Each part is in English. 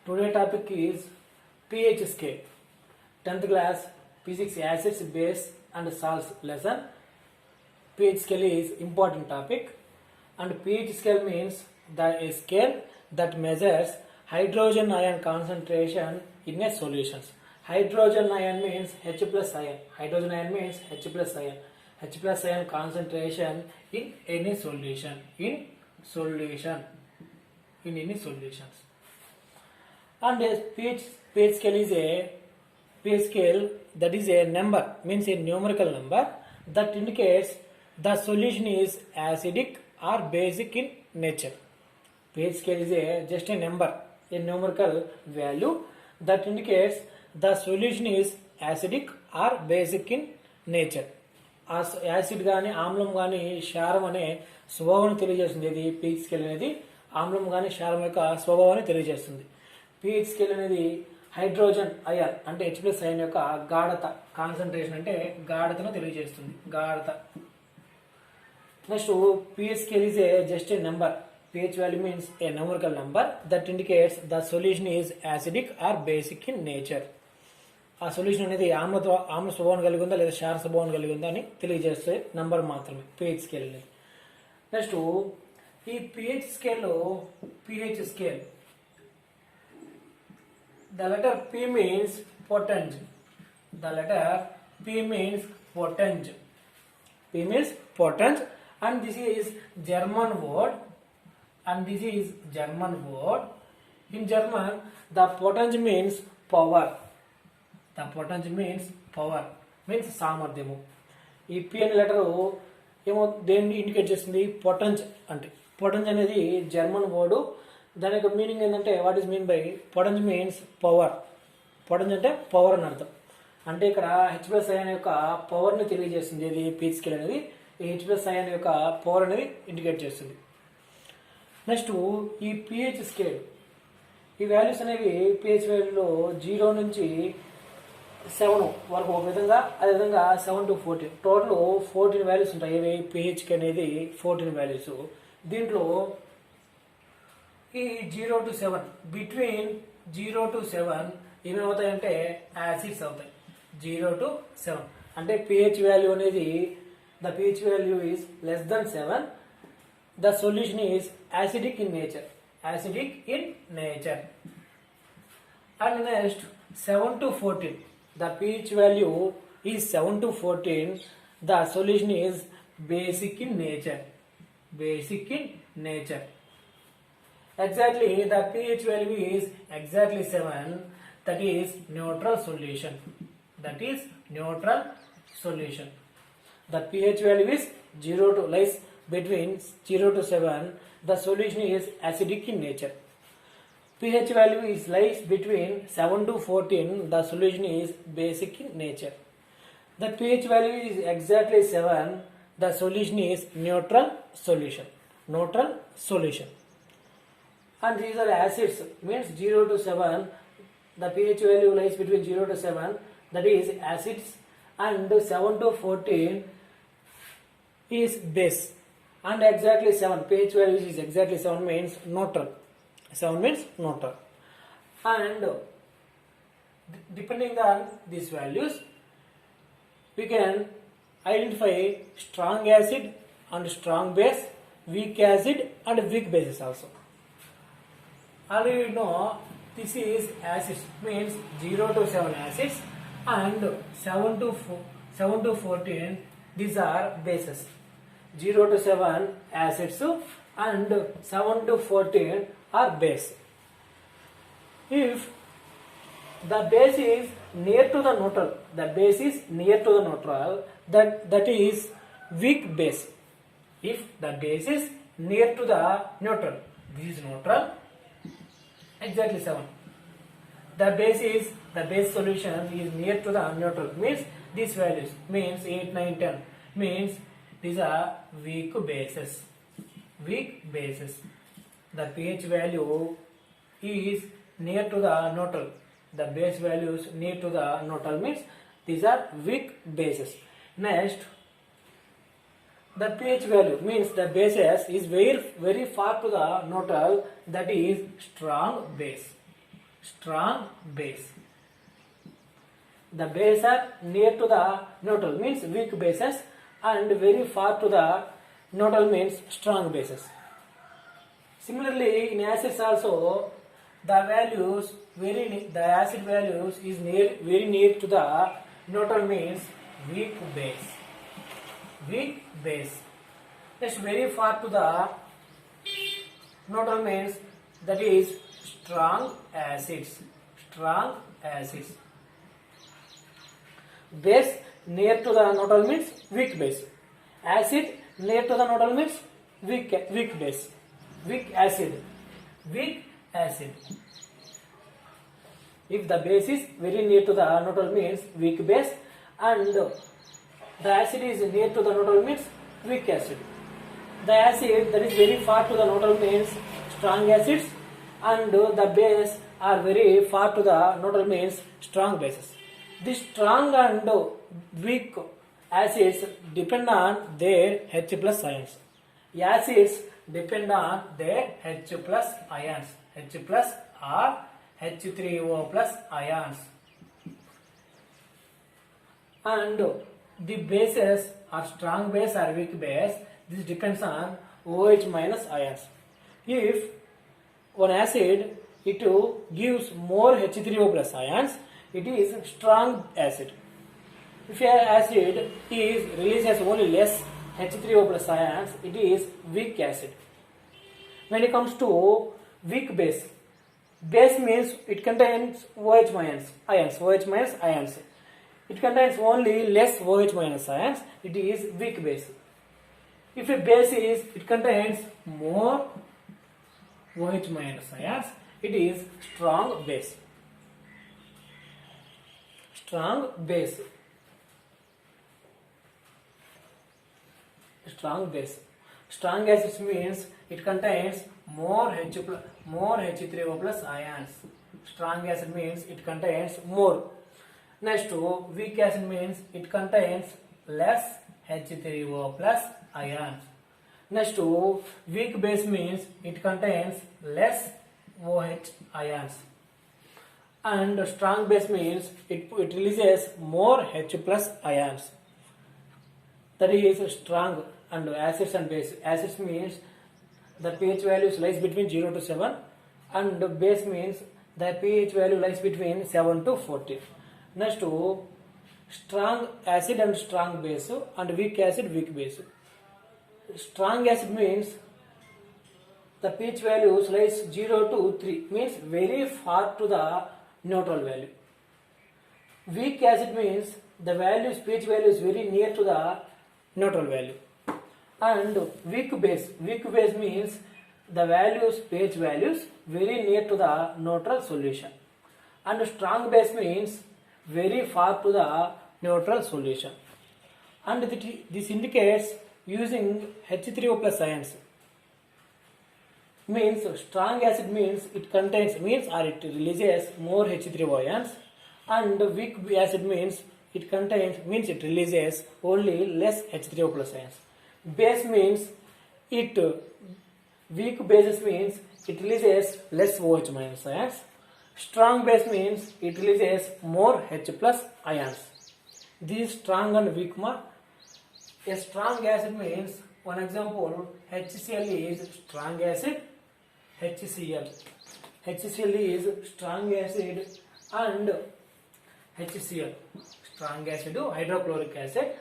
Today topic is pH scale. 10th class physics acids, base and salts lesson. pH scale is important topic, and pH scale means the scale that measures hydrogen ion concentration in a solutions. Hydrogen ion means H plus ion. Hydrogen ion means H plus ion. H plus ion concentration in any solution. In any solutions. And a pH scale is a pH scale that is a number, means a numerical number that indicates the solution is acidic or basic in nature. pH scale is just a number, a numerical value that indicates the solution is acidic or basic in nature. Acid కానీ ఆమ్లం కానీ క్షారం అనే స్వభావాన్ని తెలియజేస్తుంది. ఇది pH scale అనేది ఆమ్లం కానీ క్షారం యొక్క స్వభావాన్ని తెలియజేస్తుంది. pH స్కేల్ అనేది హైడ్రోజన్ అయాన్ అంటే H ప్లస్ అయాన్ యొక్క గాఢత, కాన్సన్ట్రేషన్ అంటే గాఢతను తెలియజేస్తుంది. గాఢత. Next pH scale is just a number. pH value means a numerical number that indicates the solution is acidic or basic in nature. ఆ solution అనేది ఆమ్ల స్వభావం కలిగి ఉందా లేదా క్షార స్వభావం కలిగి ఉందా అని తెలియజేస్తే నంబర్ మాత్రమే pH స్కేల్ అనేది. నెక్స్ట్ ఈ pH స్కేల్లో pH scale the letter P means potent. The letter P means potent. P means potent, and this is German word. And this is German word. In German, the potent means power. The potent means power. Means సామర్థ్యము. ఈ P అనే letter ఏమో దేన్ని indicate చేస్తుంది? Potence అంటే. Potence అనేది German word. దాని యొక్క మీనింగ్ ఏంటంటే what is mean by potence means power. Potence అంటే పవర్ అని అర్థం. అంటే ఇక్కడ హెచ్ ప్లస్ అయాన్ యొక్క పవర్ని తెలియజేస్తుంది. ఇది pH స్కేల్ అనేది ఈ హెచ్ ప్లస్ అయాన్ యొక్క పవర్ అనేది ఇండికేట్ చేస్తుంది. నెక్స్ట్ ఈ pH స్కేల్ ఈ వాల్యూస్ అనేవి pH వాల్యూలో 0 నుంచి 7 వరకు ఒక విధంగా, అదేవిధంగా 7 to 14 టోటల్ 14 వాల్యూస్ ఉంటాయి. ఇవి pH అనేది 14 వాల్యూస్. దీంట్లో ఈ 0 to 7 బిట్వీన్ 0 to 7 ఏమవుతాయంటే యాసిడ్స్ అవుతాయి. 0 to 7 అంటే pH వాల్యూ అనేది the pH value is less than 7 the solution is acidic in nature. Acidic in nature. And next 7 to 14 the pH value is 7 to 14 the solution is basic in nature. Basic in nature. Exactly, the pH value is exactly 7. That is neutral solution. That is neutral solution. The pH value is 0 to lies between 0 to 7. The solution is acidic in nature. pH value is lies between 7 to 14. The solution is basic in nature. The pH value is exactly 7. The solution is neutral solution. Neutral solution. And these are acids, means 0 to 7 the pH value lies between 0 to 7, that is acids, and 7 to 14 is base, and exactly 7 pH value is exactly 7 means neutral. 7 means neutral. And depending on these values we can identify strong acid and strong base, weak acid and weak bases also. Already we know this is acids, means 0 to 7 acids, and 7 to 14 these are bases. 0 to 7 acids and 7 to 14 are base. If the base is near to the neutral, the base is near to the neutral, that is weak base. If the base is near to the neutral, this is neutral. Exactly 7. The base solution is near to the neutral, means these values means 8, 9, 10 means these are weak bases. Weak bases. The pH value is near to the neutral. The base values near to the neutral means these are weak bases. Next, the pH value means the bases is very far to the neutral, that is strong base. strong base. The base are near to the neutral means weak bases and very far to the neutral means strong bases. Similarly, in acids also the acid values is very near to the neutral means weak base. Weak base. Next, very far to the neutral means that is strong acids. Strong acids. Base near to the neutral means weak base. Acid near to the neutral means weak base. Weak acid. Weak acid. If the base is very near to the neutral means weak base and the acid is near to the neutral means weak acid. The acid that is very far to the neutral means strong acids and the base are very far to the neutral means strong bases. The strong and weak acids depend on their H plus ions. Acids depend on their H plus ions. H plus or H3O plus ions. And the bases are strong base or weak base. This depends on OH minus ions. If one acid it gives more H3O plus ions, it is strong acid. If an acid releases only less H3O plus ions, it is weak acid. When it comes to weak base, base means it contains OH minus ions. It contains only less OH minus ions, it is weak base. If a base it contains more OH minus ions, it is strong base. Strong base. Strong base. Strong acids means it contains more H3O plus ions. Strong acid means it contains more. Next, weak acid means it contains less H3O plus ions. Next, weak base means it contains less OH ions. And strong base means it releases more H plus ions. That is strong. And acids and base. Acids means the pH values lies between 0 to 7 and base means the pH value lies between 7 to 14. Next, strong acid and strong base and weak acid, weak base. Strong acid means the pH values lies 0 to 3 means very far to the neutral value. Weak acid means the pH value is very near to the neutral value. And weak base means the pH values very near to the neutral solution. And strong base means very far to the neutral solution. And this indicates using H3O plus ions. Means strong acid means it releases more H3O ions, and weak acid means it releases only less H3O plus ions. Base means weak bases means it releases less OH minus ions. Strong base means it releases more H plus ions. These strong and weak mark. A strong acid means, one example, HCl is strong acid. HCl is strong acid and HCl, strong acid, hydrochloric acid,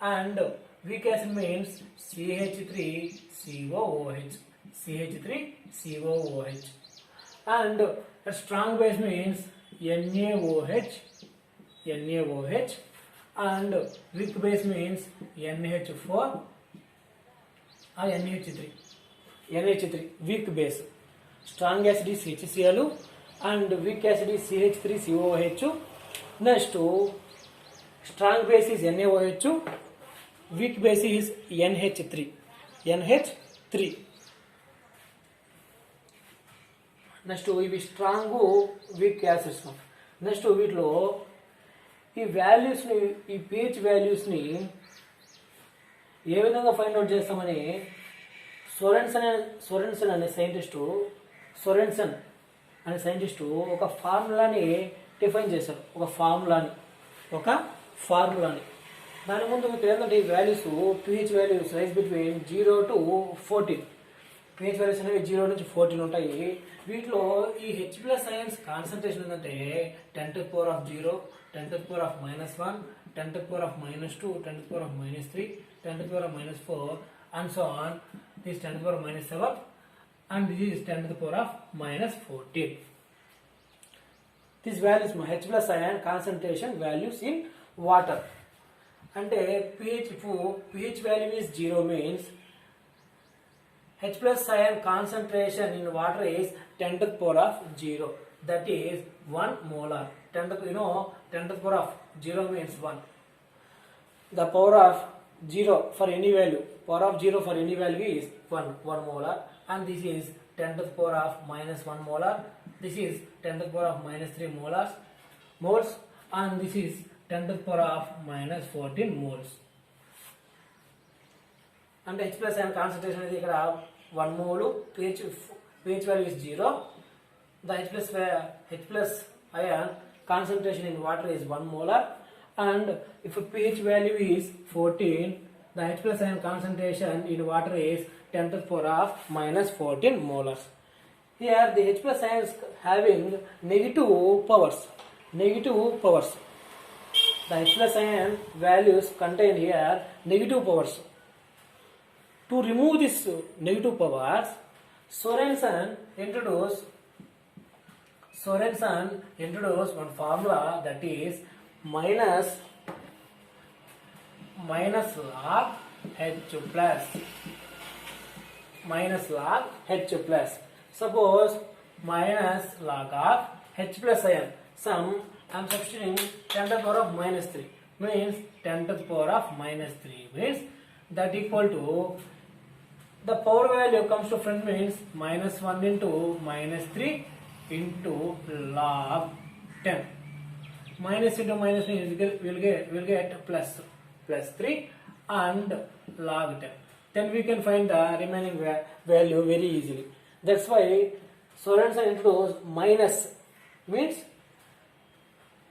and weak acid means CH3COOH, CH3COOH, and a strong base means NaOH, and weak base means NH4 or NH3, weak base. Strong acid is HCl and weak acid is CH3COOH. Next, strong base is NaOH, weak base is NH3. Next, ఇవి strong week acids. Next వీటిలో ఈ వాల్యూస్ని, ఈ pH వాల్యూస్ని ఏ విధంగా find out చేస్తామని Sorensen అనే scientist అనే సైంటిస్టు ఒక ఫార్ములాని డిఫైన్ చేశారు. ఒక ఫార్ములాని దాని ముందు మీకు ఏంటంటే ఈ values pH values rice between 0 to 14. pH values అనేవి 0 నుంచి 14 ఉంటాయి. వీటిలో ఈ H+ అయాన్స్ కాన్సన్ట్రేషన్ ఏంటంటే 10 to the power of 0, 10 to the power of -1, 10 to the power of -2, 10 to the power of -3, 10 to the power of -4 and so on. This 10 to the power of -7 and this is 10 to the power of -14. These values H+ ion concentration values in water. And pH value is 0 means H+ ion concentration in water is 10 to the power of 0. That is 1 molar. 10 to the power of 0 means 1. The power of 0 for any value. Power of 0 for any value is 1 molar. And this is 10 to the power of -1 molar. This is 10 to the power of -3 moles. And this is 10 to the power of -14 moles. And H+ ion concentration is here 1 mole. pH value is 0. The H+ ion concentration in water is 1 molar. And if pH value is 14, the H+ ion concentration in water is 10 to the power of -14 molars. Here the H+ ions having negative powers. The H+ ion values contain here negative powers. To remove this negative powers, Sorensen introduced one formula, that is minus log H+. Suppose minus log of H+ ion. Some I am substituting 10 to the power of -3 means 10 to the power of -3 means that equal to the power value comes to front means -1 into -3 into log 10. Minus into minus means we'll get plus 3 and log 10. Then we can find the remaining value very easily. That's why Sorensen introduced minus means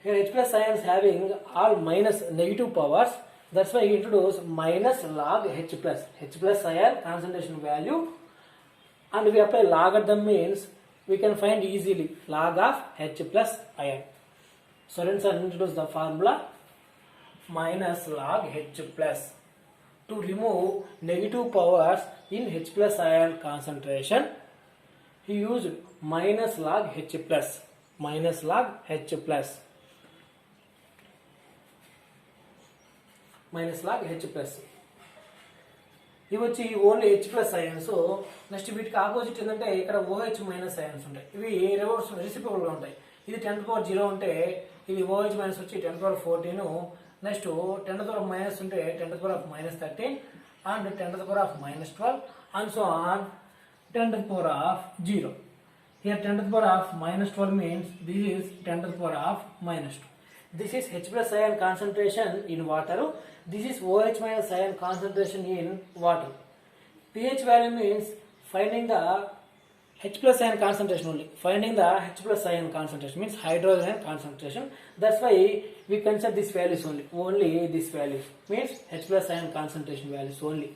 here H+ ions having all minus negative powers. That's why he introduced minus log H+. H+ ion concentration value, and we apply logarithm means we can find easily log of H+ ion. Sorensen introduced the formula minus log H+. To remove negative powers in H+ ion concentration, he used minus log H+. ఇవి వచ్చి only H+ ions. Next వీటికి opposite ఏంటంటే ఇక్కడ OH- ions ఉంటాయి. ఇవి reverse reciprocal గా ఉంటాయి. ఇది 10 to the power 0 ఉంటే ఇది OH- వచ్చి 10 to the power 14. Next 10 to the power minus ఉంటే 10 to the power of -13 and 10 to the power of -12 and so on 10 to the power of 0. Here 10 to the power of -12 means this is 10 to the power of -2. This is H+ ion concentration in water. This is OH- ion concentration in water. pH value means finding the H+ ion concentration only. Finding the H+ ion concentration means hydrogen ion concentration. That's why we consider these values only. Only these values means H+ ion concentration values only.